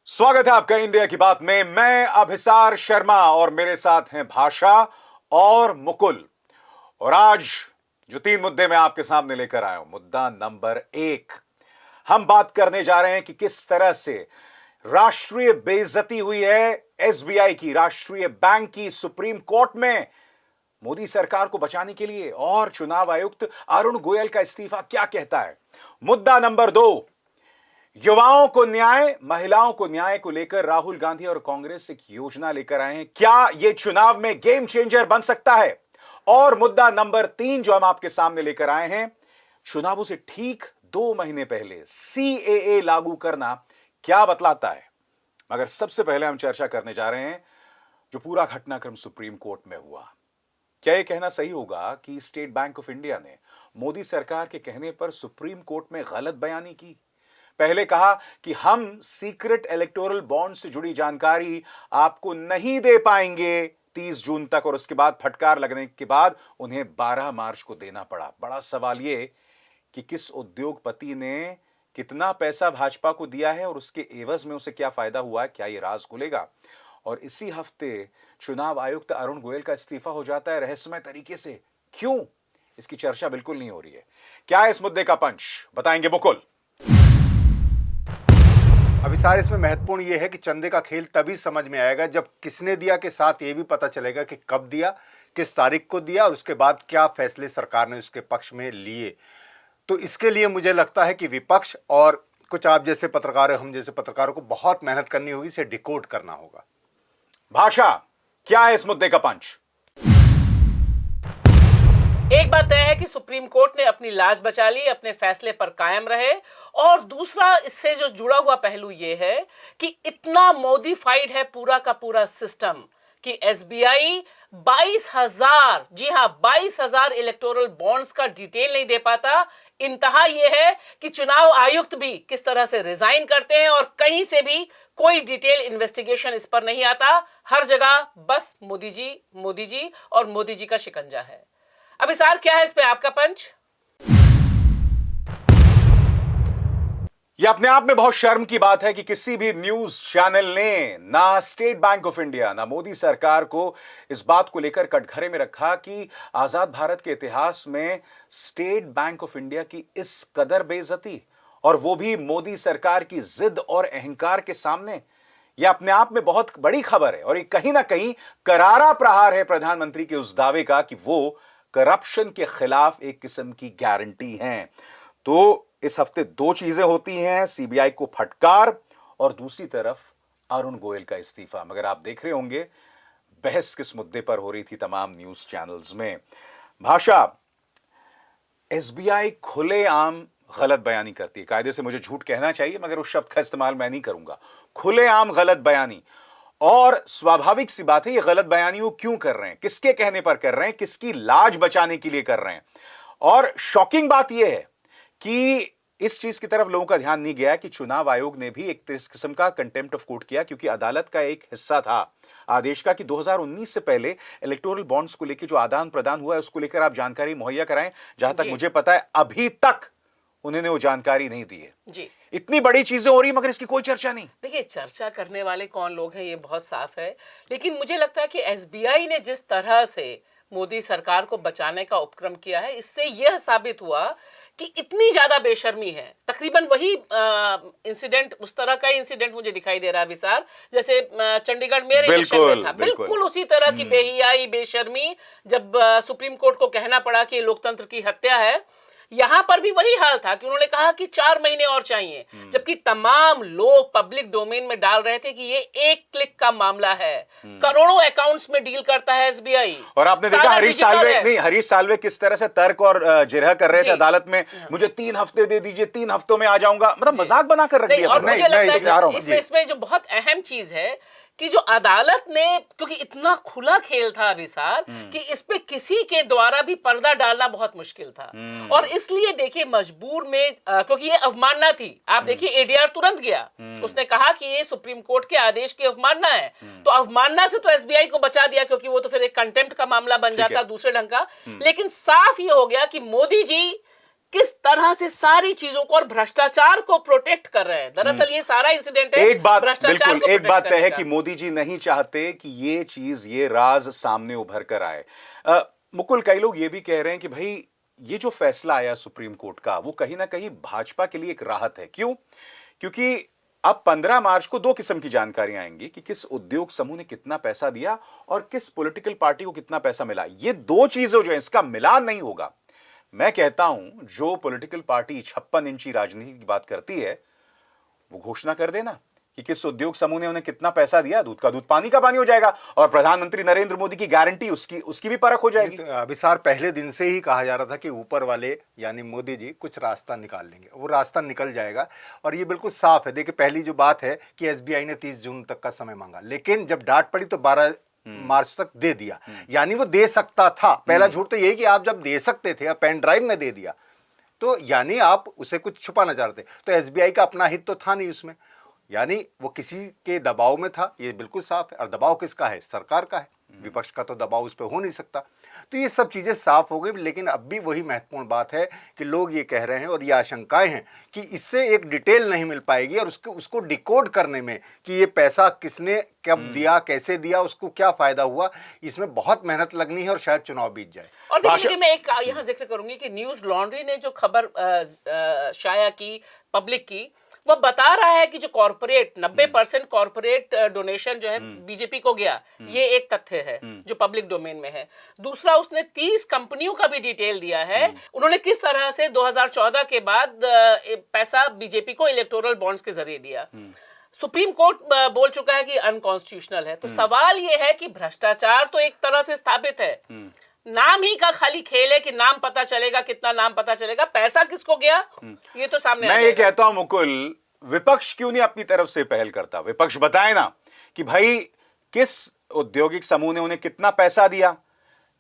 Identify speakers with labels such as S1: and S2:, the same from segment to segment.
S1: स्वागत है आपका इंडिया की बात में। मैं अभिसार शर्मा और मेरे साथ हैं भाषा और मुकुल। और आज जो तीन मुद्दे मैं आपके सामने लेकर आया हूं, मुद्दा नंबर 1, हम बात करने जा रहे हैं कि किस तरह से राष्ट्रीय बेइज्जती हुई है एसबीआई की, राष्ट्रीय बैंक की, सुप्रीम कोर्ट में मोदी सरकार को बचाने के लिए। और चुनाव आयुक्त अरुण गोयल का इस्तीफा क्या कहता है। मुद्दा नंबर 2, युवाओं को न्याय, महिलाओं को न्याय को लेकर राहुल गांधी और कांग्रेस एक योजना लेकर आए हैं। क्या यह चुनाव में गेम चेंजर बन सकता है। और मुद्दा नंबर 3 जो हम आपके सामने लेकर आए हैं, चुनावों से ठीक 2 महीने पहले सीएए लागू करना क्या बतलाता है। मगर सबसे पहले हम चर्चा करने जा रहे हैं जो पूरा घटनाक्रम सुप्रीम कोर्ट में हुआ। क्या यह कहना सही होगा कि स्टेट बैंक ऑफ इंडिया ने मोदी सरकार के कहने पर सुप्रीम कोर्ट में गलत बयानी की। पहले कहा कि हम सीक्रेट इलेक्टोरल बॉन्ड से जुड़ी जानकारी आपको नहीं दे पाएंगे 30 जून तक, और उसके बाद फटकार लगने के बाद उन्हें 12 मार्च को देना पड़ा। बड़ा सवाल यह कि किस उद्योगपति ने कितना पैसा भाजपा को दिया है और उसके एवज में उसे क्या फायदा हुआ है, क्या यह राज खुलेगा। और इसी हफ्ते चुनाव आयुक्त अरुण गोयल का इस्तीफा हो जाता है रहस्यमय तरीके से। क्यों, इसकी चर्चा बिल्कुल नहीं हो रही है। क्या है इस मुद्दे का पंच, बताएंगे मुकुल।
S2: अभी सारे इसमें महत्वपूर्ण यह है कि चंदे का खेल तभी समझ में आएगा जब किसने दिया के साथ ये भी पता चलेगा कि कब दिया, किस तारीख को दिया और उसके बाद क्या फैसले सरकार ने उसके पक्ष में लिए। तो इसके लिए मुझे लगता है कि विपक्ष और कुछ आप जैसे पत्रकार, हम जैसे पत्रकारों को बहुत मेहनत करनी होगी, इसे डिकोड करना होगा।
S1: भाषा, क्या है इस मुद्दे का पंच।
S3: एक बात तय है कि सुप्रीम कोर्ट ने अपनी लाज बचा ली, अपने फैसले पर कायम रहे। और दूसरा इससे जो जुड़ा हुआ पहलू यह है कि इतना मॉडिफाइड है पूरा का पूरा सिस्टम कि एसबीआई 22,000, जी हां 22,000 इलेक्टोरल बॉन्ड्स का डिटेल नहीं दे पाता। इंतहा यह है कि चुनाव आयुक्त भी किस तरह से रिजाइन करते हैं और कहीं से भी कोई डिटेल इन्वेस्टिगेशन इस पर नहीं आता। हर जगह बस मोदी जी और मोदी जी का शिकंजा है। अब इसार, क्या है इस पे आपका पंच।
S1: यह अपने आप में बहुत शर्म की बात है कि किसी भी न्यूज चैनल ने ना स्टेट बैंक ऑफ इंडिया ना मोदी सरकार को इस बात को लेकर कटघरे में रखा कि आजाद भारत के इतिहास में स्टेट बैंक ऑफ इंडिया की इस कदर बेइज्जती, और वो भी मोदी सरकार की जिद और अहंकार के सामने। यह अपने आप में बहुत बड़ी खबर है और ये कहीं ना कहीं करारा प्रहार है प्रधानमंत्री के उस दावे का कि वो करप्शन के खिलाफ एक किस्म की गारंटी हैं। तो इस हफ्ते 2 चीजें होती हैं, सीबीआई को फटकार और दूसरी तरफ अरुण गोयल का इस्तीफा। मगर आप देख रहे होंगे बहस किस मुद्दे पर हो रही थी तमाम न्यूज चैनल्स में। भाषा, एसबीआई खुलेआम गलत बयानी करती है। कायदे से मुझे झूठ कहना चाहिए मगर उस शब्द का इस्तेमाल मैं नहीं करूंगा। खुलेआम गलत बयानी। और स्वाभाविक सी बात है, ये गलत बयानी वो क्यों कर रहे हैं, किसके कहने पर कर रहे हैं, किसकी लाज बचाने के लिए कर रहे हैं। और शॉकिंग बात यह है कि इस चीज की तरफ लोगों का ध्यान नहीं गया कि चुनाव आयोग ने भी एक इस किस्म का कंटेम्प्ट ऑफ कोर्ट किया, क्योंकि अदालत का एक हिस्सा था आदेश का कि 2019 से पहले इलेक्टोरल बॉन्ड्स को लेकर जो आदान प्रदान हुआ है उसको लेकर आप जानकारी मुहैया कराएं। जहां तक मुझे पता है अभी तक उन्होंने वो जानकारी नहीं दी है।
S3: जी,
S1: इतनी बड़ी चीजें हो रही मगर इसकी कोई चर्चा नहीं।
S3: देखिए, चर्चा करने वाले कौन लोग हैं ये बहुत साफ है। लेकिन मुझे लगता है कि एसबीआई ने जिस तरह से मोदी सरकार को बचाने का उपक्रम किया है, इससे यह साबित हुआ कि इतनी ज्यादा बेशर्मी है। तकरीबन वही इंसिडेंट, उस तरह का इंसिडेंट मुझे दिखाई दे रहा है विसार, जैसे चंडीगढ़ मेरे इलेक्शन में था। बिल्कुल उसी तरह की बेहियाई, बेशर्मी, जब सुप्रीम कोर्ट को कहना पड़ा कि लोकतंत्र की हत्या है। यहां पर भी वही हाल था कि उन्होंने कहा कि 4 महीने और चाहिए, जबकि तमाम लोग पब्लिक डोमेन में डाल रहे थे कि ये एक क्लिक का मामला है। करोड़ों अकाउंट्स में डील करता है एसबीआई।
S1: और आपने देखा हरीश साल्वे किस तरह से तर्क और जिरह कर रहे थे अदालत में, मुझे 3 हफ्ते दे दीजिए, 3 हफ्तों में आ जाऊंगा। मतलब मजाक बनाकर रख दिया।
S3: और मुझे लगता है इसमें जो बहुत अहम चीज है कि जो अदालत ने, क्योंकि इतना खुला खेल था अभी सर कि इस पे किसी के द्वारा भी पर्दा डालना बहुत मुश्किल था। और इसलिए देखिए मजबूर में, क्योंकि ये अवमानना थी। आप देखिए एडीआर तुरंत गया, उसने कहा कि ये सुप्रीम कोर्ट के आदेश की अवमानना है। तो अवमानना से तो एसबीआई को बचा दिया, क्योंकि वो तो फिर एक कंटेम्प्ट का मामला बन जाता दूसरे ढंग का। लेकिन साफ ये हो गया कि मोदी जी किस तरह से सारी चीजों को और भ्रष्टाचार को प्रोटेक्ट कर रहे हैं। दरअसल ये सारा इंसिडेंट है
S1: एक बात
S3: भ्रष्टाचार
S1: बिल्कुल
S3: को
S1: एक बात
S3: protect
S1: तय है
S3: करने
S1: कि
S3: का।
S1: मोदी जी नहीं चाहते कि ये चीज, ये राज सामने उभर कर आए। मुकुल, कई लोग ये भी कह रहे हैं कि भाई ये जो फैसला आया सुप्रीम कोर्ट का, वो कहीं ना कहीं भाजपा के लिए एक राहत है। क्यों? क्योंकि अब 15 मार्च को दो किस्म की जानकारियां आएंगी कि किस उद्योग समूह ने कितना पैसा दिया और किस पॉलिटिकल पार्टी को कितना पैसा मिला। ये दो चीजें जो है, इसका मिलान नहीं होगा। मैं कहता हूं जो पॉलिटिकल पार्टी 56 इंची राजनीति की बात करती है, वो घोषणा कर देना कि किस उद्योग समूह ने उन्हें कितना पैसा दिया। दूध का दूध, पानी का पानी हो जाएगा और प्रधानमंत्री नरेंद्र मोदी की गारंटी, उसकी भी परख हो जाएगी।
S2: तो अभिसार पहले दिन से ही कहा जा रहा था कि ऊपर वाले यानी मोदी जी कुछ रास्ता निकाल लेंगे, वो रास्ता निकल जाएगा और ये बिल्कुल साफ है। देखिए, पहली जो बात है कि एसबीआई ने 30 जून तक का समय मांगा, लेकिन जब डांट पड़ी तो 12 मार्च तक दे दिया। यानी वो दे सकता था। पहला झूठ तो यही कि आप जब दे सकते थे, पेन ड्राइव में दे दिया, तो यानी आप उसे कुछ छुपाना चाहते। तो एसबीआई का अपना हित तो था नहीं उसमें, यानी वो किसी के दबाव में था, ये बिल्कुल साफ है। और दबाव किसका है? सरकार का है। विपक्ष का तो दबाव उस पर हो नहीं सकता। तो ये सब चीज़ें साफ हो गई। लेकिन अब भी वही महत्वपूर्ण बात है कि लोग ये कह रहे हैं और ये आशंकाएं हैं कि इससे एक डिटेल नहीं मिल पाएगी और उसको डिकोड करने में कि ये पैसा किसने कब दिया, कैसे दिया, उसको क्या फायदा हुआ, इसमें बहुत मेहनत लगनी है और शायद चुनाव बीत जाए।
S3: और देखिए, मैं एक यहाँ जिक्र करूंगी कि न्यूज लॉन्ड्री ने जो खबर शाया की पब्लिक की, वो बता रहा है कि जो कॉर्पोरेट 90% कॉर्पोरेट डोनेशन जो है बीजेपी को गया, ये एक तथ्य है जो पब्लिक डोमेन में है। दूसरा, उसने 30 कंपनियों का भी डिटेल दिया है, उन्होंने किस तरह से 2014 के बाद पैसा बीजेपी को इलेक्टोरल बॉन्ड्स के जरिए दिया। सुप्रीम कोर्ट बोल चुका है कि अनकॉन्स्टिट्यूशनल है। तो सवाल ये है कि भ्रष्टाचार तो एक तरह से स्थापित है, नाम ही का खाली खेल है कि नाम पता चलेगा, कितना नाम पता चलेगा, पैसा किसको गया ये तो सामने
S1: मैं ये कहता हूं मुकुल, विपक्ष क्यों नहीं अपनी तरफ से पहल करता? विपक्ष बताए ना कि भाई किस औद्योगिक समूह ने उन्हें कितना पैसा दिया,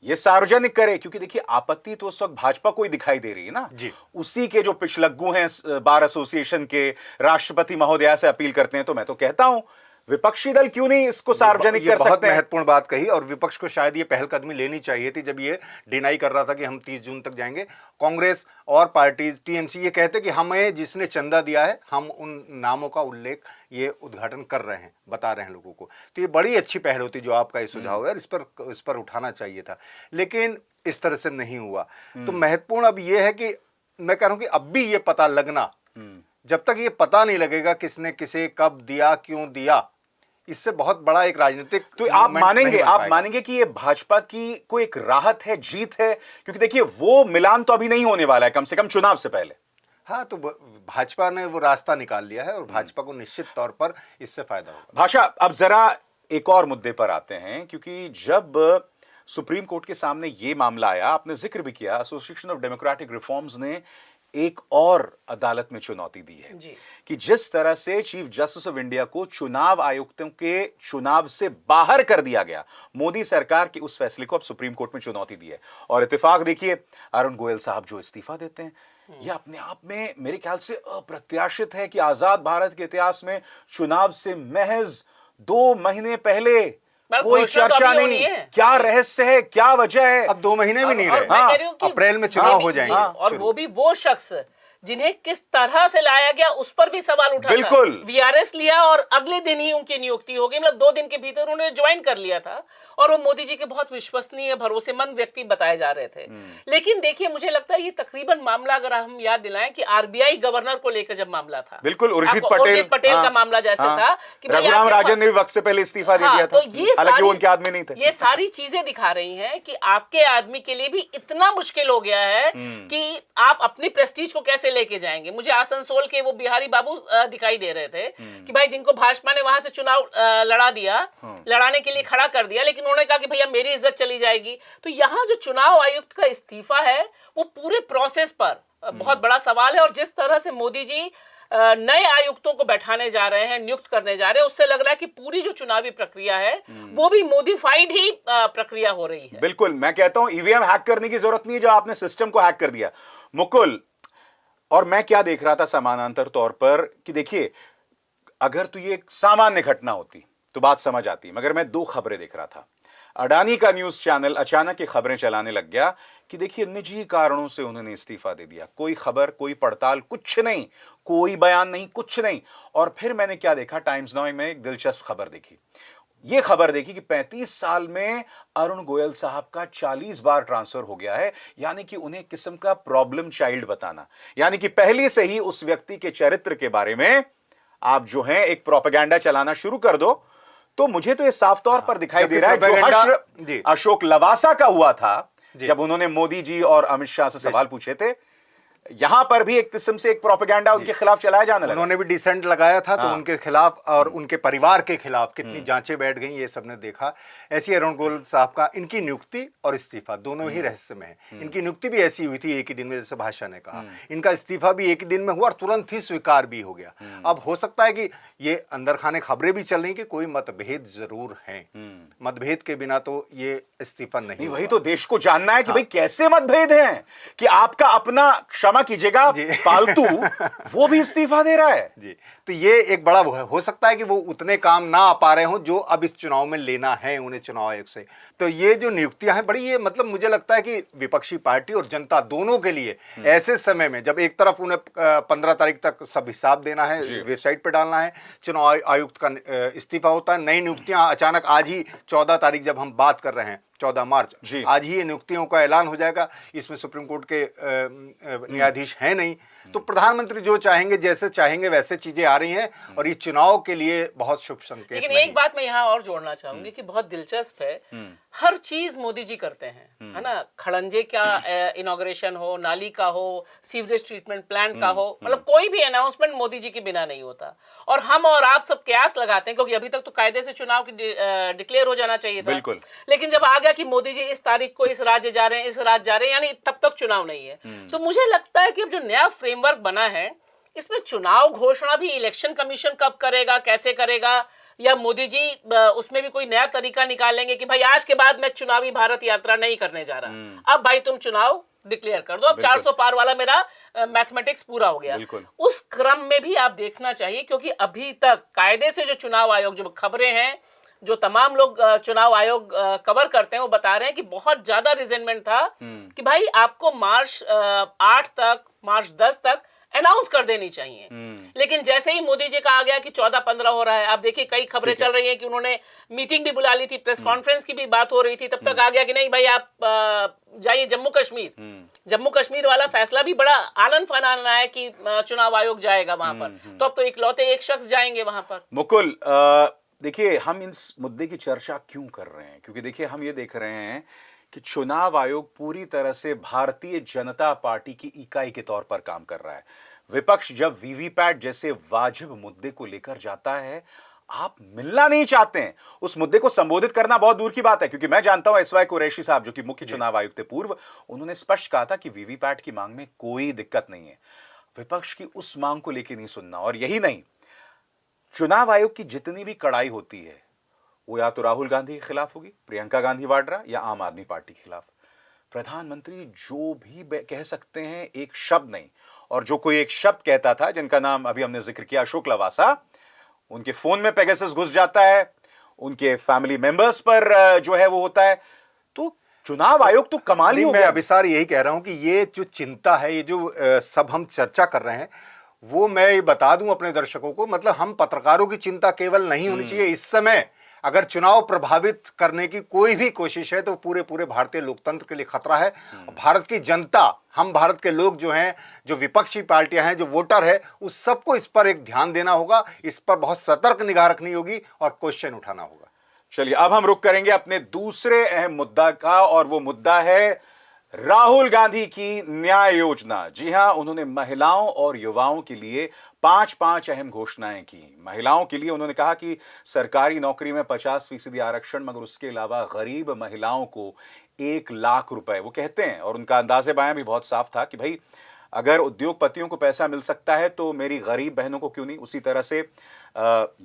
S1: ये सार्वजनिक करे। क्योंकि देखिए, आपत्ति तो उस वक्त भाजपा को ही दिखाई दे रही है ना
S2: जी।
S1: उसी के जो पिछलग्गू हैं बार एसोसिएशन के, राष्ट्रपति महोदया से अपील करते हैं। तो मैं तो कहता हूं विपक्षी दल क्यों नहीं इसको सार्वजनिक कर सकते हैं?
S2: बहुत महत्वपूर्ण बात कही और विपक्ष को शायद ये पहलकदमी लेनी चाहिए थी जब ये डिनाई कर रहा था कि हम 30 जून तक जाएंगे। कांग्रेस और पार्टीज, टीएमसी ये कहते कि हमें जिसने चंदा दिया है, हम उन नामों का उल्लेख ये उद्घाटन कर रहे हैं, बता रहे हैं लोगों को। तो ये बड़ी अच्छी पहल होती जो आपका ये सुझाव है, इस पर उठाना चाहिए था, लेकिन इस तरह से नहीं हुआ। तो महत्वपूर्ण अब ये है कि मैं कह रहा हूं कि अब भी ये पता लगना, जब तक ये पता नहीं लगेगा किसने किसे कब दिया, क्यों दिया, इससे बहुत बड़ा एक राजनीतिक
S1: तो आप मानेंगे कि ये भाजपा की कोई एक राहत है, जीत है? क्योंकि देखिए, वो मिलान तो अभी नहीं होने वाला है, कम से कम चुनाव से पहले।
S2: हाँ, तो भाजपा ने वो रास्ता निकाल लिया है और भाजपा को निश्चित तौर पर इससे फायदा होगा।
S1: भाषा, अब जरा एक और मुद्दे पर आते हैं, क्योंकि जब सुप्रीम कोर्ट के सामने ये मामला आया, आपने जिक्र भी किया, एसोसिएशन ऑफ डेमोक्रेटिक रिफॉर्म्स ने एक और अदालत में चुनौती दी है कि जिस तरह से चीफ जस्टिस ऑफ इंडिया को चुनाव आयुक्तों के चुनाव से बाहर कर दिया गया, मोदी सरकार के उस फैसले को अब सुप्रीम कोर्ट में चुनौती दी है। और इत्तेफाक देखिए, अरुण गोयल साहब जो इस्तीफा देते हैं, यह अपने आप में मेरे ख्याल से अप्रत्याशित है कि आजाद भारत के इतिहास में चुनाव से महज 2 महीने पहले कोई चर्चा नहीं। क्या रहस्य है, क्या वजह है?
S2: अब 2 महीने भी नहीं रहे।
S3: मैं कह रही हूं कि
S2: अप्रैल में चुनाव हो जाएंगे।
S3: और वो भी वो शख्स जिन्हें किस तरह से लाया गया उस पर भी सवाल उठा।
S1: बिल्कुल।
S3: वीआरएस लिया और अगले दिन ही उनकी नियुक्ति हो गई, मतलब 2 दिन के भीतर उन्होंने ज्वाइन कर लिया था और वो मोदी जी के बहुत विश्वसनीय, भरोसेमंद व्यक्ति बताए जा रहे थे। लेकिन देखिए, मुझे लगता है ये तकरीबन मामला, अगर हम याद दिलाएं कि आरबीआई गवर्नर को लेकर जब मामला था,
S1: बिल्कुल उर्जित पटेल
S3: का मामला जैसे था कि
S1: रघुराम राजन ने भी वक्त से पहले इस्तीफा दे दिया था, हालांकि वो उनके आदमी नहीं थे।
S3: ये सारी चीजें दिखा रही हैं कि आपके आदमी के लिए भी इतना मुश्किल हो गया है कि आप अपनी प्रेस्टीज को कैसे लेके जाएंगे। मुझे आसनसोल के वो बिहारी बाबू दिखाई दे रहे थे कि भाई जिनको भाजपा ने वहां से चुनाव लड़ा दिया, लड़ाने के लिए खड़ा कर दिया, लेकिन उन्होंने कहा कि भैया मेरी इज्जत चली जाएगी। तो यहाँ जो चुनाव आयुक्त का इस्तीफा है, वो पूरे प्रोसेस पर बहुत बड़ा सवाल है। और जिस तरह से मोदी जी नए आयुक्तों को बैठाने जा रहे हैं, नियुक्त करने जा रहे हैं, उससे लग रहा है कि पूरी जो चुनावी प्रक्रिया है वो भी मॉडिफाइड ही प्रक्रिया हो रही है।
S1: बिल्कुल, मैं कहता हूं ईवीएम हैक करने की जरूरत नहीं है, जो आपने सिस्टम को हैक कर दिया। मुकुल, और मैं क्या देख रहा था समानांतर तौर पर कि देखिए, अगर तो ये एक सामान्य घटना होती तो बात समझ आती, मगर मैं 2 खबरें देख रहा था। अडानी का न्यूज चैनल अचानक ये खबरें चलाने लग गया कि देखिए निजी कारणों से उन्होंने इस्तीफा दे दिया। कोई खबर, कोई पड़ताल, कुछ नहीं, कोई बयान नहीं, कुछ नहीं। और फिर मैंने क्या देखा, टाइम्स नाउ में एक दिलचस्प खबर देखी। ये खबर देखी कि 35 साल में अरुण गोयल साहब का 40 बार ट्रांसफर हो गया है, यानी कि उन्हें एक किस्म का प्रॉब्लम चाइल्ड बताना, यानी कि पहले से ही उस व्यक्ति के चरित्र के बारे में आप जो है एक प्रोपेगेंडा चलाना शुरू कर दो। तो मुझे तो ये साफ तौर पर दिखाई दे रहा है, जो हश्र अशोक लवासा का हुआ था जब उन्होंने मोदी जी और अमित शाह से सवाल पूछे थे, यहां पर भी एक किस्म से एक प्रोपेगेंडा उनके खिलाफ चलाया जाने लगा।
S2: उन्होंने भी डिसेंट लगाया था, तो उनके खिलाफ और उनके परिवार के खिलाफ कितनी जांचें बैठ गई, ये सबने देखा। ऐसी अरुण गोयल साहब का, इनकी नियुक्ति और इस्तीफा दोनों ही रहस्यमय है। इनकी नियुक्ति भी ऐसी हुई थी एक ही दिन में, जैसे भाषा ने कहा। इनका इस्तीफा भी एक ही दिन में हुआ और तुरंत ही स्वीकार भी हो गया। अब हो सकता है कि ये अंदर खाने खबरें भी चल रही कि कोई मतभेद जरूर है, मतभेद के बिना तो ये इस्तीफा नहीं।
S1: वही तो देश को जानना है कि भाई कैसे मतभेद हैं कि आपका अपना, क्षमा कीजिएगा, पालतू वो भी इस्तीफा दे रहा है
S2: जी। तो ये एक बड़ा हो सकता है कि वो उतने काम ना आ पा रहे हो जो अब इस चुनाव में लेना है उन्हें चुनाव आयोग से। तो ये जो नियुक्तियां हैं बड़ी, ये मतलब मुझे लगता है कि विपक्षी पार्टी और जनता दोनों के लिए ऐसे समय में, जब एक तरफ उन्हें 15 तारीख तक सब हिसाब देना है, वेबसाइट पर डालना है, चुनाव आयुक्त का इस्तीफा होता है, नई नियुक्तियां अचानक आज ही 14 तारीख जब हम बात कर रहे हैं 14 मार्च, आज ही ये नियुक्तियों का ऐलान हो जाएगा। इसमें सुप्रीम कोर्ट के न्यायाधीश हैं नहीं, तो प्रधानमंत्री जो चाहेंगे, जैसे चाहेंगे वैसे चीजें आ रही हैं और ये चुनाव के लिए बहुत शुभ संकेत।
S3: लेकिन एक बात मैं यहाँ और जोड़ना चाहूंगी कि बहुत दिलचस्प है, हर चीज मोदी जी करते हैं, है ना। खड़ंजे का इनॉग्रेशन हो, नाली का हो, सीवरेज ट्रीटमेंट प्लांट का हो, मतलब कोई भी अनाउंसमेंट मोदी जी के बिना नहीं होता। और हम और आप सब कयास लगाते हैं, क्योंकि अभी तक तो कायदे से चुनाव डिक्लेयर हो जाना चाहिए था।
S1: बिल्कुल।
S3: लेकिन जब आ गया कि मोदी जी इस तारीख को इस राज्य जा रहे हैं, इस राज्य जा रहे हैं, यानी तब तक चुनाव नहीं है। तो मुझे लगता है कि अब जो नया फ्रेमवर्क बना है, इसमें चुनाव घोषणा भी इलेक्शन कमीशन कब करेगा, कैसे करेगा, या मोदी जी उसमें भी कोई नया तरीका निकालेंगे कि भाई आज के बाद मैं चुनावी भारत यात्रा नहीं करने जा रहा, अब भाई तुम चुनाव डिक्लेयर कर दो, अब 400 पार वाला मेरा मैथमेटिक्स पूरा हो गया। उस क्रम में भी आप देखना चाहिए, क्योंकि अभी तक कायदे से जो चुनाव आयोग, जो खबरें हैं, जो तमाम लोग चुनाव आयोग कवर करते हैं, वो बता रहे हैं कि बहुत ज्यादा रिजेंटमेंट था कि भाई आपको मार्च 8 तक, मार्च 10 तक अनाउंस कर देनी चाहिए। लेकिन जैसे ही मोदी जी का आ गया कि 14-15 हो रहा है, आप देखिए कई खबरें चल रही हैं कि उन्होंने मीटिंग भी बुला ली थी, प्रेस कॉन्फ्रेंस की भी बात हो रही थी, तब तक आ गया कि नहीं भाई आप जाइए जम्मू कश्मीर। जम्मू कश्मीर वाला फैसला भी बड़ा आनन फानन है कि चुनाव आयोग जाएगा वहां पर, तो अब तो इकलौते एक शख्स जाएंगे वहां पर।
S1: मुकुल, देखिए हम इस मुद्दे की चर्चा क्यों कर रहे हैं, क्योंकि देखिए हम ये देख रहे हैं कि चुनाव आयोग पूरी तरह से भारतीय जनता पार्टी की इकाई के तौर पर काम कर रहा है। विपक्ष जब वीवीपैट जैसे वाजिब मुद्दे को लेकर जाता है, आप मिलना नहीं चाहते हैं, उस मुद्दे को संबोधित करना बहुत दूर की बात है। क्योंकि मैं जानता हूं एसवाई कुरैशी साहब, जो कि मुख्य चुनाव आयुक्त थे पूर्व, उन्होंने स्पष्ट कहा था कि वीवीपैट की मांग में कोई दिक्कत नहीं है। विपक्ष की उस मांग को लेकर नहीं सुनना, और यही नहीं, चुनाव आयोग की जितनी भी कड़ाई होती है वो या तो राहुल गांधी के खिलाफ होगी, प्रियंका गांधी वाड्रा, या आम आदमी पार्टी के खिलाफ। प्रधानमंत्री जो भी कह सकते हैं, एक शब्द नहीं। और जो कोई एक शब्द कहता था, जिनका नाम अभी हमने जिक्र किया, अशोक लवासा, उनके फोन में पेगासस घुस जाता है, उनके फैमिली मेंबर्स पर जो है वो होता है। तो चुनाव आयोग तो कमाल ही हो गया।
S2: मैं अभिसार यही कह रहा हूं कि ये जो चिंता है, ये जो सब हम चर्चा कर रहे हैं, वो मैं बता दूं अपने दर्शकों को, मतलब हम पत्रकारों की चिंता केवल नहीं होनी चाहिए। इस समय अगर चुनाव प्रभावित करने की कोई भी कोशिश है तो पूरे भारतीय लोकतंत्र के लिए खतरा है। भारत की जनता, हम भारत के लोग जो हैं, जो विपक्षी पार्टियां हैं, जो वोटर है, उस सबको इस पर एक ध्यान देना होगा, इस पर बहुत सतर्क निगाह रखनी होगी और क्वेश्चन उठाना होगा।
S1: चलिए अब हम रुक करेंगे अपने दूसरे अहम मुद्दा का, और वो मुद्दा है राहुल गांधी की न्याय योजना। जी हां, उन्होंने महिलाओं और युवाओं के लिए 5 अहम घोषणाएं की। महिलाओं के लिए उन्होंने कहा कि सरकारी नौकरी में 50% आरक्षण, मगर उसके अलावा गरीब महिलाओं को 1 लाख रुपए, वो कहते हैं, और उनका अंदाजे बयां भी बहुत साफ था कि भाई अगर उद्योगपतियों को पैसा मिल सकता है तो मेरी गरीब बहनों को क्यों नहीं। उसी तरह से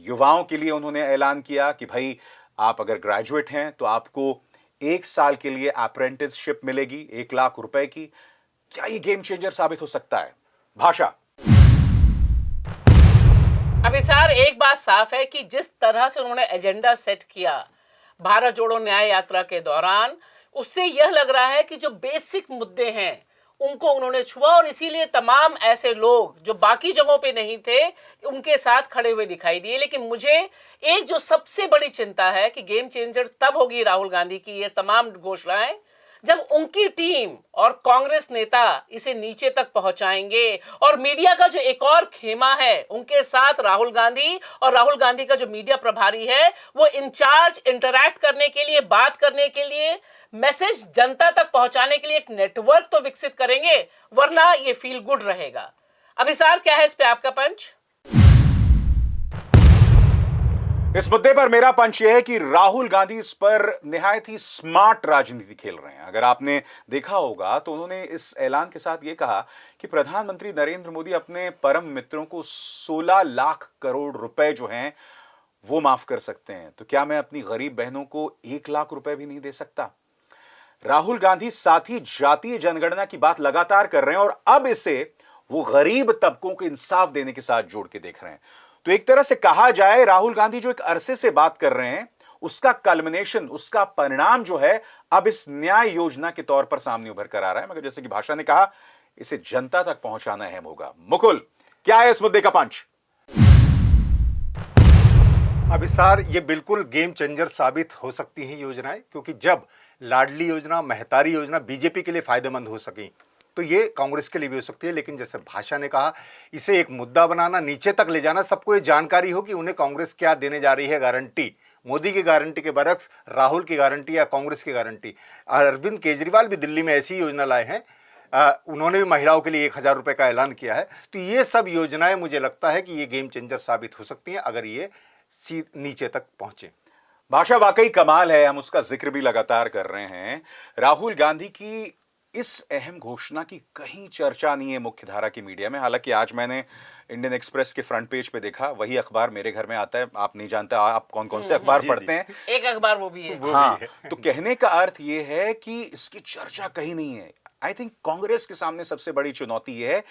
S1: युवाओं के लिए उन्होंने ऐलान किया कि भाई आप अगर ग्रेजुएट हैं तो आपको 1 साल के लिए अप्रेंटिसशिप मिलेगी 1 लाख रुपए की। क्या ये गेम चेंजर साबित हो सकता है? भाषा।
S3: अभिसार, एक बात साफ है कि जिस तरह से उन्होंने एजेंडा सेट किया, भारत जोड़ो न्याय यात्रा के दौरान, उससे यह लग रहा है कि जो बेसिक मुद्दे हैं उनको उन्होंने छुआ, और इसीलिए तमाम ऐसे लोग जो बाकी जगहों पे नहीं थे उनके साथ खड़े हुए दिखाई दिए। लेकिन मुझे एक जो सबसे बड़ी चिंता है कि गेम चेंजर तब होगी राहुल गांधी की ये तमाम घोषणाएं जब उनकी टीम और कांग्रेस नेता इसे नीचे तक पहुंचाएंगे, और मीडिया का जो एक और खेमा है उनके साथ राहुल गांधी और राहुल गांधी का जो मीडिया प्रभारी है वो इंचार्ज इंटरैक्ट करने के लिए, बात करने के लिए, मैसेज जनता तक पहुंचाने के लिए एक नेटवर्क तो विकसित करेंगे, वरना ये फील गुड रहेगा। अभिसार, क्या है इस पे आपका पंच?
S1: इस मुद्दे पर मेरा पंच यह है कि राहुल गांधी इस पर निहायत ही स्मार्ट राजनीति खेल रहे हैं। अगर आपने देखा होगा तो उन्होंने इस ऐलान के साथ यह कहा कि प्रधानमंत्री नरेंद्र मोदी अपने परम मित्रों को 16 लाख करोड़ रुपए जो हैं वो माफ कर सकते हैं, तो क्या मैं अपनी गरीब बहनों को 1 लाख रुपए भी नहीं दे सकता? राहुल गांधी साथ ही जातीय जनगणना की बात लगातार कर रहे हैं और अब इसे वो गरीब तबकों को इंसाफ देने के साथ जोड़ के देख रहे हैं। तो एक तरह से कहा जाए राहुल गांधी जो एक अरसे से बात कर रहे हैं उसका कल्मिनेशन, उसका परिणाम जो है अब इस न्याय योजना के तौर पर सामने उभर कर आ रहा है। मगर जैसे कि भाषा ने कहा, इसे जनता तक पहुंचाना अहम होगा। मुकुल, क्या है इस मुद्दे का पंच?
S2: अभिसार, ये बिल्कुल गेम चेंजर साबित हो सकती हैं योजनाएं, क्योंकि जब लाडली योजना, महतारी योजना बीजेपी के लिए फायदेमंद हो सकी तो ये कांग्रेस के लिए भी हो सकती है। लेकिन जैसे भाषा ने कहा, इसे एक मुद्दा बनाना, नीचे तक ले जाना, सबको ये जानकारी हो कि उन्हें कांग्रेस क्या देने जा रही है गारंटी, मोदी की गारंटी के बरक्स राहुल की गारंटी या कांग्रेस की गारंटी। अरविंद केजरीवाल भी दिल्ली में ऐसी योजना लाए हैं, उन्होंने भी महिलाओं के लिए 1,000 रुपये का ऐलान किया है। तो ये सब योजनाएं मुझे लगता है कि ये गेम चेंजर साबित हो सकती हैं अगर ये नीचे तक पहुंचे।
S1: भाषा वाकई कमाल है, हम उसका जिक्र भी लगातार कर रहे हैं। राहुल गांधी की इस अहम घोषणा की कहीं चर्चा नहीं है मुख्यधारा की मीडिया में। हालांकि आज मैंने इंडियन एक्सप्रेस के फ्रंट पेज पे देखा, वही अखबार मेरे घर में आता है। आप नहीं जानते आप कौन कौन से अखबार पढ़ते हैं,
S3: एक अखबार वो भी है।
S1: हाँ, तो कहने का अर्थ ये है कि इसकी चर्चा कहीं नहीं है। आई थिंक कांग्रेस के सामने सबसे बड़ी चुनौती ये है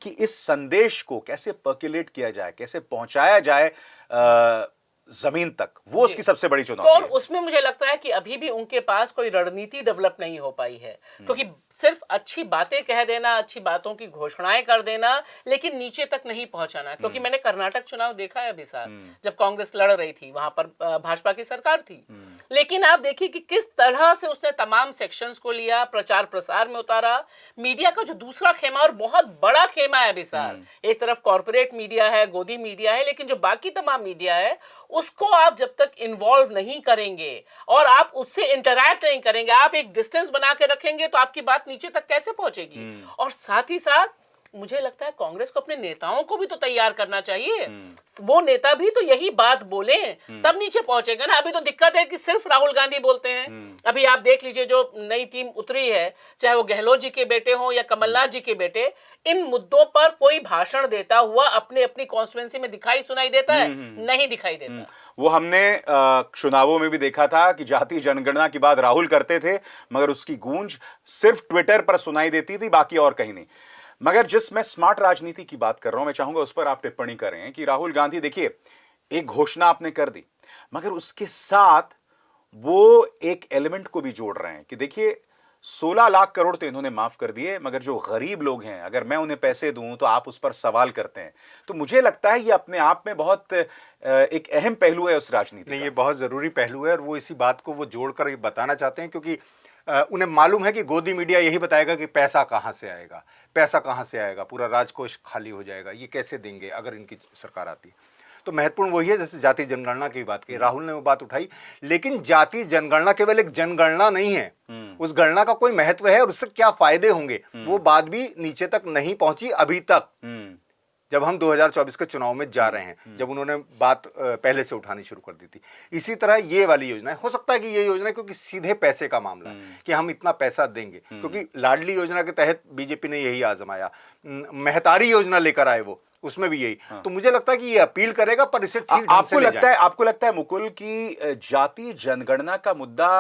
S1: कि इस संदेश को कैसे पर्कुलेट किया जाए, कैसे पहुंचाया जाए जमीन तक, वो उसकी सबसे बड़ी चुनौती
S3: और
S1: है।
S3: उसमें मुझे लगता है कि अभी भी उनके पास कोई रणनीति डेवलप नहीं हो पाई है, क्योंकि सिर्फ अच्छी बातें कह देना, अच्छी बातों की घोषणाएं कर देना, लेकिन नीचे तक नहीं पहुंचाना। क्योंकि मैंने कर्नाटक चुनाव देखा है अभी साल, जब कांग्रेस लड़ रही थी, वहां पर भाजपा की सरकार थी, लेकिन आप देखिए कि किस तरह से उसने तमाम सेक्शंस को लिया, प्रचार प्रसार में उतारा। मीडिया का जो दूसरा खेमा और बहुत बड़ा खेमा है अभी साल, एक तरफ कॉर्पोरेट मीडिया है, गोदी मीडिया है, लेकिन जो बाकी तमाम मीडिया है उसको आप जब तक इन्वॉल्व नहीं करेंगे और आप उससे इंटरैक्ट नहीं करेंगे, आप एक डिस्टेंस बना के रखेंगे, तो आपकी बात नीचे तक कैसे पहुंचेगी? और साथ ही साथ मुझे लगता है कांग्रेस को अपने नेताओं को भी तो तैयार करना चाहिए। वो नेता भी तो यही बात बोले तब नीचे पहुंचेगा ना। अभी तो दिक्कत है कि सिर्फ राहुल गांधी बोलते हैं। अभी आप देख लीजिए जो नई टीम उतरी है, चाहे वो गहलोत जी के बेटे हो या कमलनाथ जी के बेटे, इन मुद्दों पर कोई भाषण देता हुआ अपने अपनी कॉन्स्टिट्यूएंसी में दिखाई सुनाई देता है? नहीं दिखाई देता।
S1: वो हमने चुनावों में भी देखा था कि जातीय जनगणना की बात राहुल करते थे, मगर उसकी गूंज सिर्फ ट्विटर पर सुनाई देती थी, बाकी और कहीं नहीं। मगर जिस मैं स्मार्ट राजनीति की बात कर रहा हूं, मैं चाहूंगा उस पर आप टिप्पणी करें कि राहुल गांधी, देखिए, एक घोषणा आपने कर दी, मगर उसके साथ वो एक एलिमेंट को भी जोड़ रहे हैं कि देखिए 16 लाख करोड़ तो इन्होंने माफ कर दिए, मगर जो गरीब लोग हैं, अगर मैं उन्हें पैसे दूं तो आप उस पर सवाल करते हैं। तो मुझे लगता है ये अपने आप में बहुत एक अहम पहलू है उस राजनीति
S2: नहीं,
S1: का।
S2: ये बहुत जरूरी पहलू है और वो इसी बात को वो जोड़कर ये बताना चाहते हैं, क्योंकि उन्हें मालूम है कि गोदी मीडिया यही बताएगा कि पैसा कहाँ से आएगा, पैसा कहाँ से आएगा, पूरा राजकोष खाली हो जाएगा, ये कैसे देंगे अगर इनकी सरकार आती। तो महत्वपूर्ण वही है, जैसे जातीय जनगणना की बात की, राहुल ने वो बात उठाई, लेकिन जातीय जनगणना केवल एक जनगणना नहीं है, उस गणना का कोई महत्व है और उससे क्या फायदे होंगे, वो बात भी नीचे तक नहीं पहुंची अभी तक। जब हम 2024 के चुनाव में जा रहे हैं, जब उन्होंने बात पहले से उठानी शुरू कर दी थी। इसी तरह ये वाली योजना हो सकता है कि ये योजना, क्योंकि सीधे पैसे का मामला है कि हम इतना पैसा देंगे, क्योंकि लाडली योजना के तहत बीजेपी ने यही आजमाया, महतारी योजना लेकर आए वो, उसमें भी यही। तो मुझे लगता है कि ये अपील करेगा, पर इसे ठीक ढंग से ले जाए।
S1: आपको लगता है मुकुल की जातीय जनगणना का मुद्दा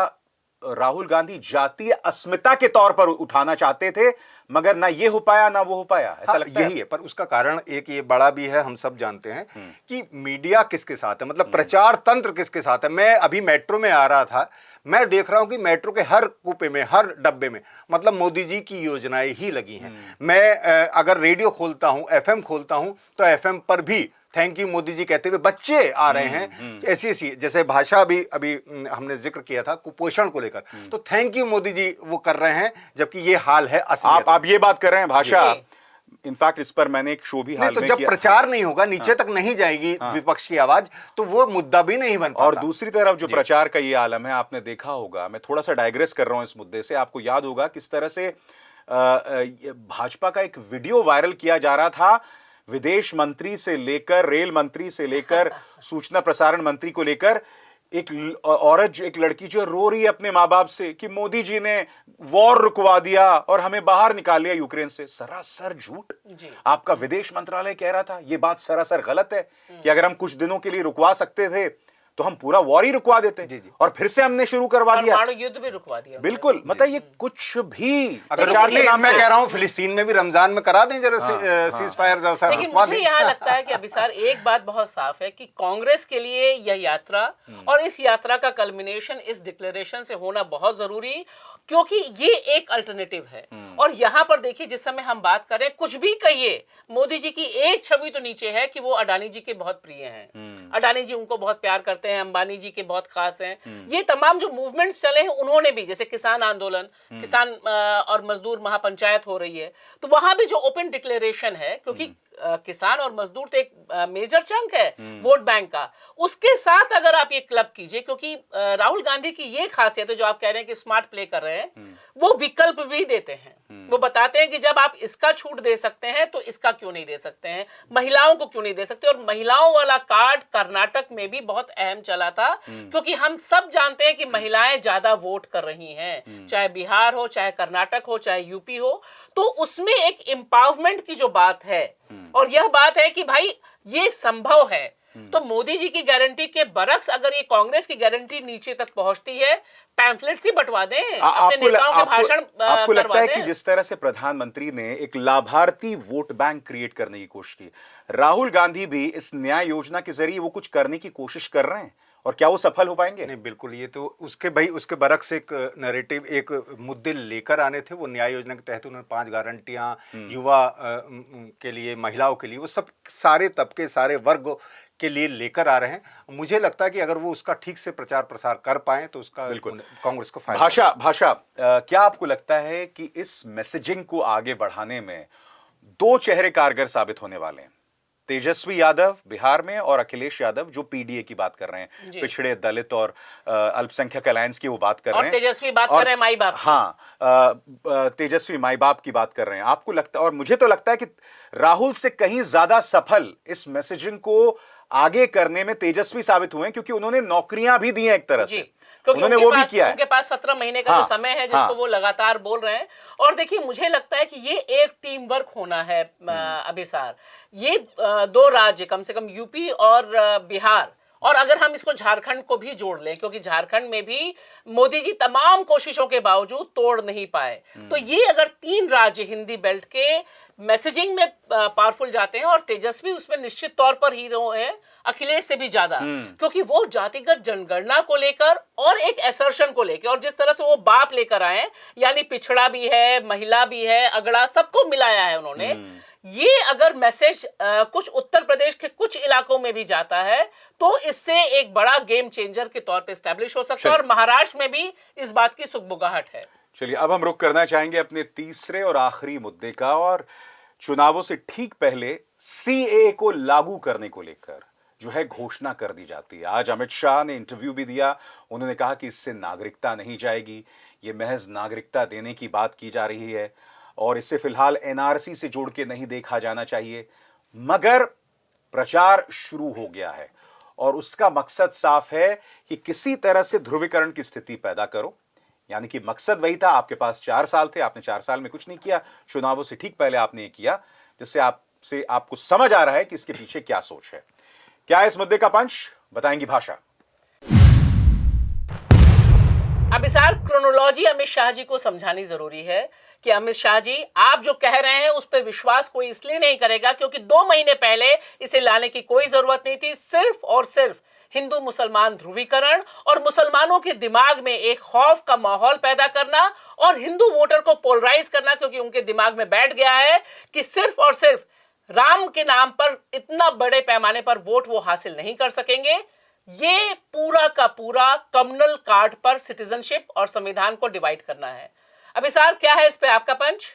S1: राहुल गांधी जातीय अस्मिता के तौर पर उठाना चाहते थे, मगर ना ये हो पाया ना वो हो पाया, ऐसा लगता
S2: यही है। पर उसका कारण एक ये बड़ा भी है, हम सब जानते हैं कि मीडिया किसके साथ है, मतलब प्रचार तंत्र किसके साथ है। मैं अभी मेट्रो में आ रहा था, मैं देख रहा हूं कि मेट्रो के हर कूपे में, हर डब्बे में मतलब मोदी जी की योजनाएं ही लगी हैं। मैं अगर रेडियो खोलता हूं, एफएम खोलता हूं, तो एफएम पर भी थैंक यू मोदी जी कहते हुए बच्चे आ रहे हैं। ऐसी ऐसी जैसे भाषा भी अभी हमने जिक्र किया था कुपोषण को लेकर, तो थैंक यू मोदी जी वो कर रहे हैं, जबकि ये हाल है असलियत।
S1: आप ये बात कर रहे हैं भाषा, इनफैक्ट इस पर मैंने एक शो भी हाल
S2: तो
S1: में
S2: जब
S1: किया।
S2: प्रचार नहीं होगा, नीचे तक नहीं जाएगी विपक्ष की आवाज, तो वो मुद्दा भी नहीं बन पाता।
S1: और दूसरी तरफ जो प्रचार का ये आलम है, आपने देखा होगा, मैं थोड़ा सा डाइग्रेस कर रहा हूं इस मुद्दे से, आपको याद होगा किस तरह से भाजपा का एक वीडियो वायरल किया जा रहा था, विदेश मंत्री से लेकर रेल मंत्री से लेकर सूचना प्रसारण मंत्री को लेकर, एक औरत जो, एक लड़की जो रो रही है अपने माँ बाप से कि मोदी जी ने वॉर रुकवा दिया और हमें बाहर निकाल लिया यूक्रेन से। सरासर झूठ। आपका विदेश मंत्रालय कह रहा था, यह बात सरासर गलत है कि अगर हम कुछ दिनों के लिए रुकवा सकते थे तो हम पूरा वॉर ही रुकवा देते, और फिर से हमने शुरू करवा दिया,
S3: परमाणु युद्ध भी रुकवा दिया।
S1: बिल्कुल, मतलब ये कुछ भी
S2: अगर मैं कह रहा हूं फिलिस्तीन में भी रमजान में करा दें जरा सीज फायर जैसा।
S3: लेकिन मुझे यहाँ लगता है कि अभिसार एक बात बहुत साफ है कि कांग्रेस के लिए यह यात्रा और इस यात्रा का कल्मिनेशन इस डिक्लेरेशन से होना बहुत जरूरी, क्योंकि ये एक अल्टरनेटिव है। और यहाँ पर देखिए, जिस समय हम बात करें, कुछ भी कहिए, मोदी जी की एक छवि तो नीचे है कि वो अडानी जी के बहुत प्रिय हैं। अडानी जी उनको बहुत प्यार करते हैं, अंबानी जी के बहुत खास हैं। ये तमाम जो मूवमेंट्स चले हैं, उन्होंने भी, जैसे किसान आंदोलन, किसान और मजदूर महापंचायत हो रही है, तो वहां भी जो ओपन डिक्लेरेशन है, क्योंकि किसान और मजदूर तो एक मेजर चंक है वोट बैंक का, उसके साथ अगर आप ये क्लब कीजिए, क्योंकि राहुल गांधी की ये खासियत है जो आप कह रहे हैं कि स्मार्ट प्ले कर रहे हैं, वो विकल्प भी देते हैं। वो बताते हैं कि जब आप इसका छूट दे सकते हैं तो इसका क्यों नहीं दे सकते हैं, महिलाओं को क्यों नहीं दे सकते। और महिलाओं वाला कार्ड कर्नाटक में भी बहुत अहम चला था, क्योंकि हम सब जानते हैं कि महिलाएं ज्यादा वोट कर रही हैं, चाहे बिहार हो, चाहे कर्नाटक हो, चाहे यूपी हो, तो उसमें एक एम्पावरमेंट की जो बात है, और यह बात है कि भाई ये संभव है। तो मोदी जी की गारंटी के बरक्स अगर ये कांग्रेस की गारंटी नीचे तक पहुंचती है, पैम्फलेट्स ही बंटवा दें, अपने नेताओं के भाषण
S1: आपको लगता है
S3: करवा
S1: कि
S3: दें।
S1: जिस तरह से प्रधानमंत्री ने एक लाभार्थी वोट बैंक क्रिएट करने की कोशिश की, राहुल गांधी भी इस न्याय योजना के जरिए वो कुछ करने की कोशिश कर रहे हैं, और क्या वो सफल हो पाएंगे?
S2: नहीं, बिल्कुल। ये तो उसके बरक्स एक नैरेटिव, एक मुद्दे लेकर आने थे। वो न्याय योजना के तहत उन्होंने 5 गारंटियां युवा के लिए, महिलाओं के लिए, वो सब सारे तबके, सारे वर्ग के लिए लेकर आ रहे हैं। मुझे लगता है कि अगर वो उसका ठीक से प्रचार प्रसार कर पाए तो उसका कांग्रेस को फायदा।
S1: भाषा, क्या आपको लगता है कि इस मैसेजिंग को आगे बढ़ाने में 2 चेहरे कारगर साबित होने वाले हैं? तेजस्वी यादव बिहार में और अखिलेश यादव जो पीडीए की बात कर रहे हैं, पिछड़े, दलित और अल्पसंख्यक अलायंस की वो बात कर रहे हैं,
S3: और तेजस्वी बात कर रहे हैं माई बाप।
S1: हाँ, तेजस्वी माई बाप की बात कर रहे हैं। आपको लगता है, और मुझे तो लगता है कि राहुल से कहीं ज्यादा सफल इस मैसेजिंग को आगे करने में तेजस्वी साबित हुए हैं, क्योंकि उन्होंने नौकरियां भी दी हैं एक तरह से, उन्होंने वो भी किया है।
S3: उनके पास 17 महीने का जो समय है जिसको वो लगातार बोल रहे हैं। और देखिए, मुझे लगता है कि ये एक टीम वर्क होना है अभिसार। ये 2 राज्य, कम से कम यूपी और बिहार, और अगर हम इसको झारखंड को भी जोड़ लें, क्योंकि झारखंड में भी मोदी जी तमाम कोशिशों के बावजूद तोड़ नहीं पाए, तो ये अगर 3 राज्य हिंदी बेल्ट के मैसेजिंग में पावरफुल जाते हैं, और तेजस्वी उसमें निश्चित तौर पर हीरो है, अखिलेश से भी ज्यादा, क्योंकि वो जातिगत जनगणना को लेकर और एक असर्शन को लेकर, और जिस तरह से वो बाप लेकर आए, यानी पिछड़ा भी है, महिला भी है, अगड़ा, सबको मिलाया है उन्होंने। ये अगर मैसेज कुछ उत्तर प्रदेश के कुछ इलाकों में भी जाता है, तो इससे एक बड़ा गेम चेंजर के तौर पे एस्टैब्लिश हो सकता है, और महाराष्ट्र में भी इस बात की सुगबुगाहट है।
S1: चलिए, अब हम रुख करना चाहेंगे अपने तीसरे और आखिरी मुद्दे का, और चुनावों से ठीक पहले सीएए को लागू करने को लेकर जो है घोषणा कर दी जाती है। आज अमित शाह ने इंटरव्यू भी दिया, उन्होंने कहा कि इससे नागरिकता नहीं जाएगी, ये महज नागरिकता देने की बात की जा रही है, और इसे फिलहाल एनआरसी से जोड़ के नहीं देखा जाना चाहिए। मगर प्रचार शुरू हो गया है, और उसका मकसद साफ है कि किसी तरह से ध्रुवीकरण की स्थिति पैदा करो। यानी कि मकसद वही था, आपके पास 4 साल थे, आपने 4 साल में कुछ नहीं किया, चुनावों से ठीक पहले आपने ये किया, जिससे आपको समझ आ रहा है कि इसके पीछे क्या सोच है। क्या है इस मुद्दे का पंच, बताएंगी भाषा।
S3: देखिए, मुझे यहाँ लगता है कि ये एक टीम वर्क होना है अभिसार। ये 2 राज्य, कम से कम यूपी और बिहार, और अगर हम इसको झारखंड को भी जोड़ लें, क्योंकि झारखंड में भी मोदी जी तमाम कोशिशों के बावजूद तोड़ नहीं पाए, तो ये अगर 3 राज्य हिंदी बेल्ट के मैसेजिंग में पावरफुल जाते हैं, और तेजस्वी बात कर रहे हैं माई बाप की, तो उन्होंने वो भी किया है। जिससे आप अब इस क्रोनोलॉजी अमित शाह जी को समझानी जरूरी है कि अमित शाह जी, आप जो कह रहे हैं उस पर विश्वास कोई इसलिए नहीं करेगा क्योंकि 2 महीने पहले इसे लाने की कोई जरूरत नहीं थी। सिर्फ और सिर्फ हिंदू मुसलमान ध्रुवीकरण और मुसलमानों के दिमाग में एक खौफ का माहौल पैदा करना और हिंदू वोटर को पोलराइज करना, क्योंकि उनके दिमाग में बैठ गया है कि सिर्फ और सिर्फ राम के नाम पर इतना बड़े पैमाने पर वोट वो हासिल नहीं कर सकेंगे। ये पूरा का पूरा कम्युनल कार्ड पर सिटीजनशिप और संविधान को डिवाइड करना है। अब इसार क्या है इस पे आपका पंच?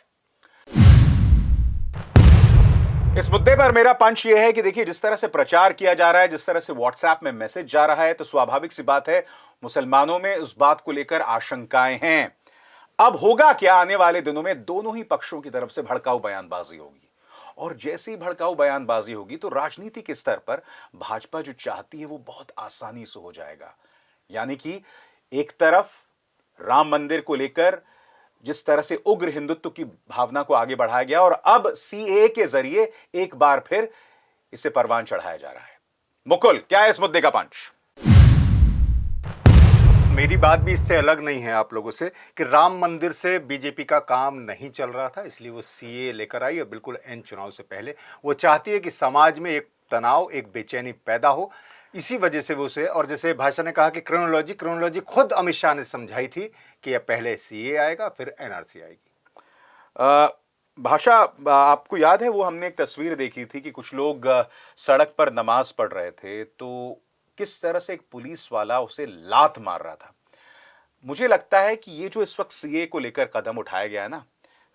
S1: इस मुद्दे पर मेरा पंच यह है कि देखिए, जिस तरह से प्रचार किया जा रहा है, जिस तरह से व्हाट्सएप में मैसेज जा रहा है, तो स्वाभाविक सी बात है मुसलमानों में उस बात को लेकर आशंकाएं हैं। अब होगा क्या, आने वाले दिनों में दोनों ही पक्षों की तरफ से भड़काऊ बयानबाजी होगी, और जैसे ही भड़काऊ बयानबाजी होगी तो राजनीति के स्तर पर भाजपा जो चाहती है वो बहुत आसानी से हो जाएगा। यानी कि एक तरफ राम मंदिर को लेकर जिस तरह से उग्र हिंदुत्व की भावना को आगे बढ़ाया गया, और अब सीएए के जरिए एक बार फिर इसे परवान चढ़ाया जा रहा है। मुकुल, क्या है इस मुद्दे का पंच?
S2: मेरी बात भी इससे अलग नहीं है आप लोगों से कि राम मंदिर से बीजेपी का काम नहीं चल रहा था, इसलिए वो सीए लेकर आई, और बिल्कुल एन चुनाव से पहले वो चाहती है कि समाज में एक तनाव, एक बेचैनी पैदा हो। इसी वजह से वो उसे, और जैसे भाषा ने कहा कि क्रोनोलॉजी खुद अमित शाह ने समझाई थी कि यह पहले सीए आएगा फिर एनआरसी आएगी।
S1: भाषा, आपको याद है वो हमने एक तस्वीर देखी थी कि कुछ लोग सड़क पर नमाज पढ़ रहे थे, तो किस तरह से एक पुलिस वाला उसे लात मार रहा था। मुझे लगता है कि ये जो इस वक्त सीए को लेकर कदम उठाया गया है ना,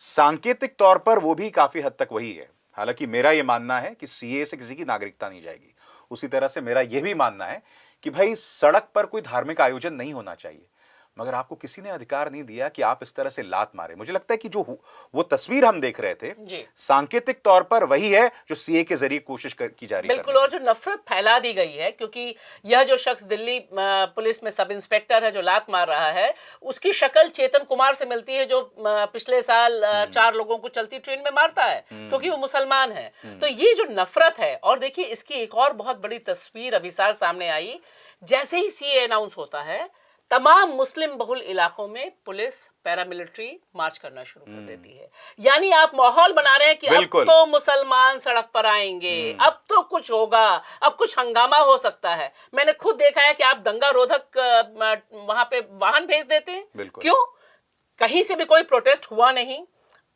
S1: सांकेतिक तौर पर वो भी काफी हद तक वही है। हालांकि मेरा ये मानना है कि सीए से किसी की नागरिकता नहीं जाएगी, उसी तरह से मेरा यह भी मानना है कि भाई सड़क पर कोई धार्मिक आयोजन नहीं होना चाहिए, मगर आपको किसी ने अधिकार नहीं दिया कि आप इस तरह से लात मारे। मुझे लगता है कि जो वो तस्वीर हम देख रहे थे सांकेतिक तौर पर वही है जो सीए के जरिए कोशिश की जा रही है।
S3: बिल्कुल, और जो नफरत फैला दी गई है, क्योंकि यह जो शख्स दिल्ली पुलिस में सब इंस्पेक्टर है जो लात मार रहा है, उसकी शक्ल चेतन कुमार से मिलती है जो पिछले साल 4 लोगों को चलती ट्रेन में मारता है क्योंकि वो मुसलमान है। तो ये जो नफरत है, और देखिए इसकी एक और बहुत बड़ी तस्वीर अभिसार सामने आई, जैसे ही सीए अनाउंस होता है तमाम मुस्लिम बहुल इलाकों में पुलिस पैरामिलिट्री मार्च करना शुरू कर देती है। यानी आप माहौल बना रहे हैं कि अब तो मुसलमान सड़क पर आएंगे, अब तो कुछ होगा, अब कुछ हंगामा हो सकता है। मैंने खुद देखा है कि आप दंगा रोधक वहां पे वाहन भेज देते हैं। क्यों? कहीं से भी कोई प्रोटेस्ट हुआ नहीं,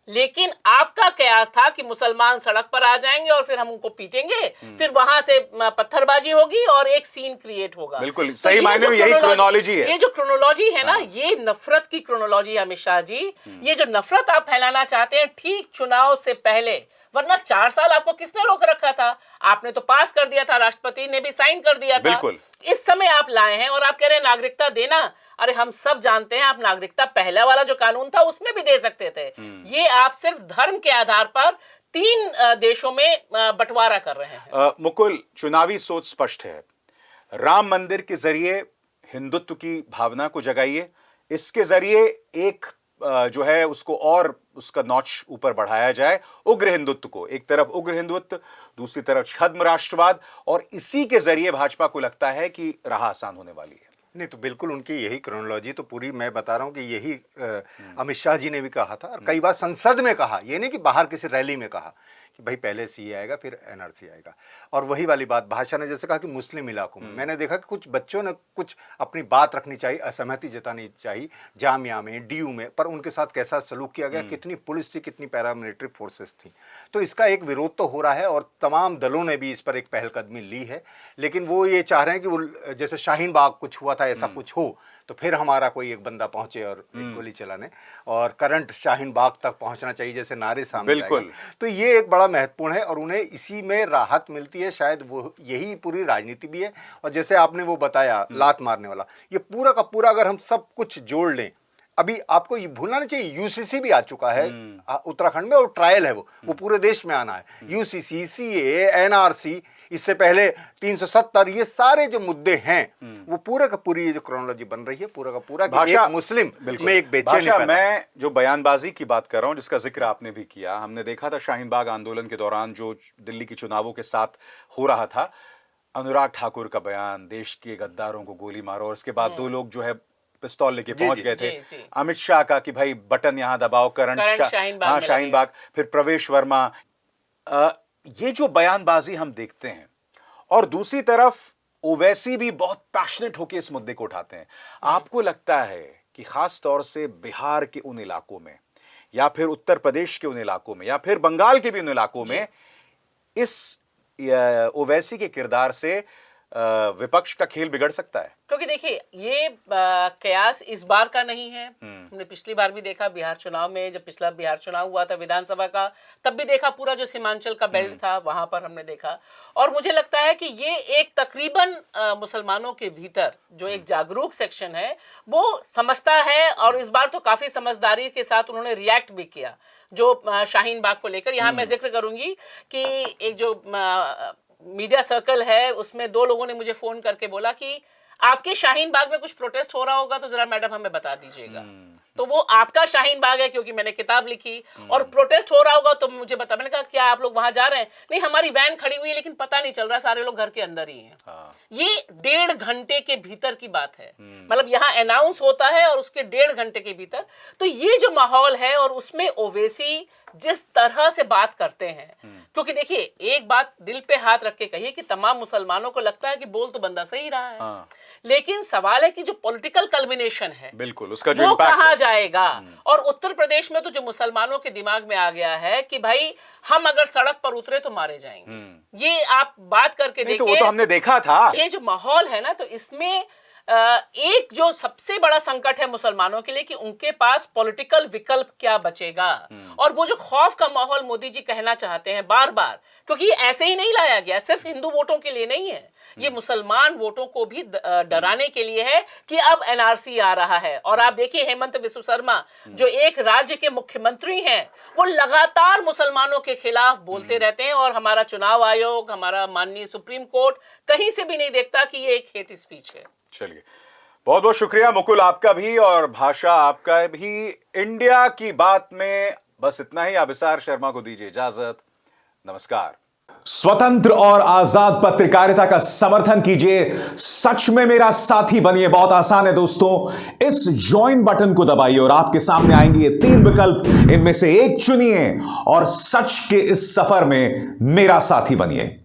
S3: लेकिन आपका कयास था कि मुसलमान सड़क पर आ जाएंगे और फिर हम उनको पीटेंगे, फिर वहां से पत्थरबाजी होगी और एक सीन क्रिएट होगा।
S1: बिल्कुल सही मायने में यही क्रोनोलॉजी है।
S3: ये जो क्रोनोलॉजी है ना, ये नफरत की क्रोनोलॉजी है अमित शाह जी। ये जो नफरत आप फैलाना चाहते हैं ठीक चुनाव से पहले, वरना 4 साल आपको किसने रोक रखा था? आपने तो पास कर दिया था, राष्ट्रपति ने भी साइन कर दिया था।
S1: बिल्कुल।
S3: इस समय आप लाए हैं और आप कह रहे हैं नागरिकता देना। अरे हम सब जानते हैं आप नागरिकता पहला वाला जो कानून था उसमें भी दे सकते थे। ये आप सिर्फ धर्म के आधार पर 3 देशों में बंटवारा कर रहे हैं।
S1: मुकुल, चुनावी सोच स्पष्ट है। राम मंदिर के जरिए हिंदुत्व की भावना को जगाइए, इसके जरिए एक जो है उसको और उसका नॉच ऊपर बढ़ाया जाए, उग्र हिंदुत्व को। एक तरफ उग्र हिंदुत्व, दूसरी तरफ छद्म राष्ट्रवाद, और इसी के जरिए भाजपा को लगता है कि राह आसान होने वाली है।
S2: नहीं तो बिल्कुल उनकी यही क्रोनोलॉजी तो पूरी, मैं बता रहा हूँ कि यही अमित शाह जी ने भी कहा था, और कई बार संसद में कहा, ये नहीं कि बाहर किसी रैली में कहा कि भाई पहले सीए आएगा फिर एनआरसी आएगा। और वही वाली बात भाषा ने जैसे कहा कि मुस्लिम इलाकों में मैंने देखा कि कुछ बच्चों ने कुछ अपनी बात रखनी चाहिए, असहमति जतानी चाहिए जामिया में, डीयू में, पर उनके साथ कैसा सलूक किया गया, कितनी पुलिस थी, कितनी पैरामिलिट्री फोर्सेस थी। तो इसका एक विरोध तो हो रहा है और तमाम दलों ने भी इस पर एक पहलकदमी ली है, लेकिन वो ये चाह रहे हैं कि वो जैसे शाहीन बाग कुछ हुआ था ऐसा कुछ हो तो फिर हमारा कोई एक बंदा पहुंचे और एक गोली चलाने, और करंट शाहीन बाग तक पहुंचना चाहिए जैसे नारे सामने।
S1: बिल्कुल।
S2: तो ये एक बड़ा महत्वपूर्ण है और उन्हें इसी में राहत मिलती है, शायद वो यही पूरी राजनीति भी है। और जैसे आपने वो बताया लात मारने वाला, ये पूरा का पूरा अगर हम सब कुछ जोड़ लें, अभी आपको ये भूलना नहीं चाहिए यूसीसी भी आ चुका है उत्तराखंड में, और ट्रायल है वो पूरे देश में आना है। यूसीसी, सीए, एनआरसी, इससे पहले 370, ये सारे जो मुद्दे हैं वो पूरा का पूरी ये जो क्रोनोलॉजी बन रही है पूरा का पूरा कि एक मुस्लिम में एक बेचैनी पैदा।
S1: मैं जो बयानबाजी की बात कर रहा हूं जिसका जिक्र आपने भी किया, हमने देखा था शाहीन बाग आंदोलन के दौरान जो दिल्ली के चुनावों के साथ हो रहा था, अनुराग ठाकुर का बयान, देश के गद्दारों को गोली मारो, और उसके बाद 2 लोग जो है पिस्तौल लेके पहुंच
S2: जी,
S1: गए थे।
S3: जी।
S1: अमित शाह का कि भाई बटन यहां दबाओ,
S3: करंट शाहीन बाग
S1: हाँ
S3: में
S1: शाहीन बाग, फिर प्रवेश वर्मा। ये जो बयानबाजी हम देखते हैं, और दूसरी तरफ ओवैसी भी बहुत पैशनेट होकर इस मुद्दे को उठाते हैं। आपको लगता है कि खास तौर से बिहार के उन इलाकों में, या फिर उत्तर प्रदेश के उन इलाकों में, या फिर बंगाल के भी उन इलाकों में इस ओवैसी के किरदार से विपक्ष का खेल बिगड़ सकता है?
S3: क्योंकि देखिए ये कयास इस बार का नहीं है। हमने पिछली बार भी देखा बिहार चुनाव में, जब पिछला बिहार चुनाव हुआ था विधानसभा का, तब भी देखा पूरा जो सीमांचल का बेल्ट था वहां पर हमने देखा। और मुझे लगता है कि ये एक तकरीबन मुसलमानों के भीतर जो एक जागरूक सेक्शन है वो समझता है, और इस बार तो काफी समझदारी के साथ उन्होंने रिएक्ट भी किया जो शाहीन बाग को लेकर। यहाँ मैं जिक्र करूंगी कि एक जो मीडिया सर्कल है उसमें 2 लोगों ने मुझे फोन करके बोला कि आपके शाहीन बाग में कुछ प्रोटेस्ट हो रहा होगा तो जरा मैडम हमें बता दीजिएगा। तो वो आपका शाहीन बाग है क्योंकि मैंने किताब लिखी, और प्रोटेस्ट हो रहा होगा तो मुझे बता। मैंने कहा क्या आप लोग वहां जा रहे हैं? नहीं, हमारी वैन खड़ी हुई है लेकिन पता नहीं चल रहा, सारे लोग घर के अंदर ही हैं। ये 1.5 घंटे के भीतर की बात है, मतलब यहाँ अनाउंस होता है और उसके 1.5 घंटे के भीतर। तो ये जो माहौल है, और उसमें ओवैसी जिस तरह से बात करते हैं, क्योंकि देखिए एक बात दिल पे हाथ रख के कहिए कि तमाम मुसलमानों को लगता है कि बोल तो बंदा सही रहा है, लेकिन सवाल है कि जो पॉलिटिकल कल्मिनेशन है,
S1: बिल्कुल उसका जो
S3: वो
S1: इम्पैक्ट
S3: कहाँ जाएगा। और उत्तर प्रदेश में तो जो मुसलमानों के दिमाग में आ गया है कि भाई हम अगर सड़क पर उतरे तो मारे जाएंगे। ये आप बात करके
S1: नहीं,
S3: देखिए,
S1: तो वो तो हमने देखा था।
S3: ये जो माहौल है ना, तो इसमें एक जो सबसे बड़ा संकट है मुसलमानों के लिए कि उनके पास पॉलिटिकल विकल्प क्या बचेगा। और वो जो खौफ का माहौल मोदी जी कहना चाहते हैं बार बार, क्योंकि ये ऐसे ही नहीं लाया गया, सिर्फ हिंदू वोटों के लिए नहीं है, ये मुसलमान वोटों को भी डराने के लिए है कि अब एनआरसी आ रहा है। और आप देखिए हेमंत बिस्व शर्मा जो एक राज्य के मुख्यमंत्री हैं, वो लगातार मुसलमानों के खिलाफ बोलते रहते हैं, और हमारा चुनाव आयोग, हमारा माननीय सुप्रीम कोर्ट कहीं से भी नहीं देखता कि ये एक हेट स्पीच है।
S1: चलिए, बहुत बहुत शुक्रिया मुकुल आपका भी, और भाषा आपका भी। इंडिया की बात में बस इतना ही। अभिसार शर्मा को दीजिए इजाजत। नमस्कार। स्वतंत्र और आजाद पत्रकारिता का समर्थन कीजिए, सच में मेरा साथी बनिए। बहुत आसान है दोस्तों, इस ज्वाइन बटन को दबाइए और आपके सामने आएंगे ये 3 विकल्प, इनमें से एक चुनिए और सच के इस सफर में मेरा साथी बनिए।